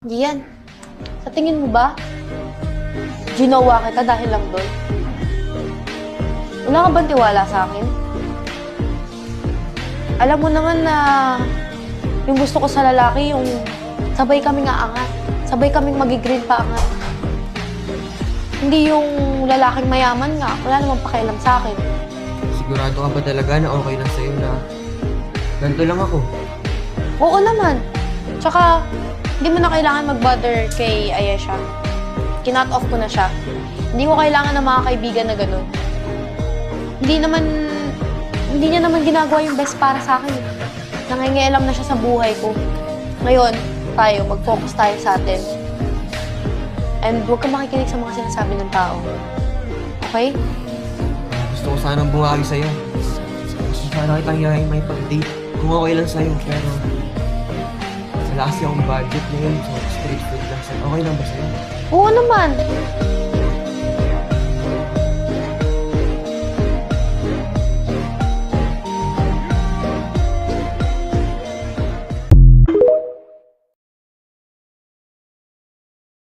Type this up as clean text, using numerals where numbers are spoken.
Gian, sa tingin mo ba, ginawa kita dahil lang doon? Wala ka bang tiwala sa akin? Alam mo naman na yung gusto ko sa lalaki, yung sabay kaming aangat, sabay kaming magigreen pa angat. Hindi yung lalaking mayaman nga, wala namang pakialam sa akin. Sigurado ka ba talaga na okay lang sa'yo na ganito lang ako? Oo naman. Tsaka, hindi mo na kailangan mag-bother kay Ayesha. Kinut off ko na siya. Hindi ko kailangan ng mga kaibigan na gano'n. Hindi niya naman ginagawa yung best para sa akin. Nangingialam na siya sa buhay ko. Ngayon, mag-focus tayo sa atin. And huwag kang makikinig sa mga sinasabi ng tao. Okay? Gusto ko sanang bumagi sa'yo. Gusto sana kitang yayain may pag-date kung okay lang sa'yo. Pero wala kasi akong budget ngayon, so street food lang sa'yo. Okay lang ba sa'yo? Oo naman.